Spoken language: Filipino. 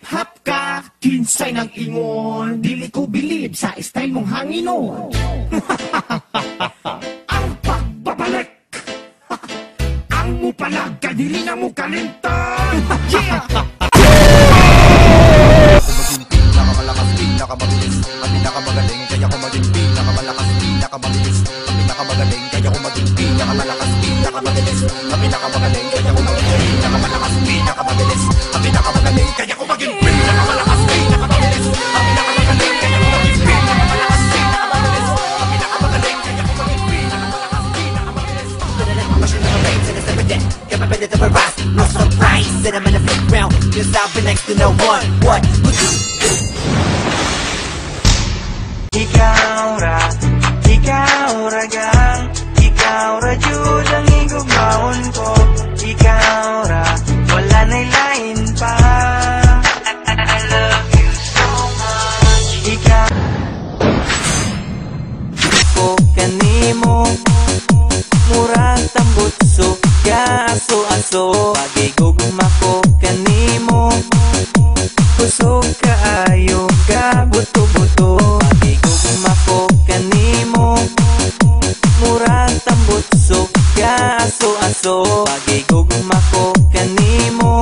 hip-hop ka, kinsay ng ingon. Dili ko bilib sa style mong hanginon. Ang pagbabalik, ang mupalag ka, dili na mo kalintan. Yeah! Pinakamalakas, pinakamabilis, ang pinakamagaling, kaya ko maging pinakamalakas, pinakamabilis, ang pinakamagaling, kaya ko maging pinakamalakas, pinakamabilis, ang pinakamagaling, kaya ko maging pinakamalakas, pinakamabilis, ang pinakamagaling, kaya ko maging pinakamalakas, pinakamabilis, ang pinakamagaling, kaya ko maging pinakamalakas, pinakamabilis, ang pinakamagaling, kaya ko maging pinakamalakas, pinakamabilis. Machine of rain, and it's never dead, get my better to harass, no surprise, and I'm in the big round, just I've been next to no one, what would you do? Ikaw gang, ikaw ra jud ang higugmaon ko. Ikaw ra, wala na'y lain pa. I love you so much. Ikaw ko kanimo, murag tambutso, kaaso-aso. Pagigugma ko kanimo, kusog kaayo, ka buto-buto. Pagigugma ko kanimo, murag tambutso, kaaso-aso. Pagigugma ko kanimo,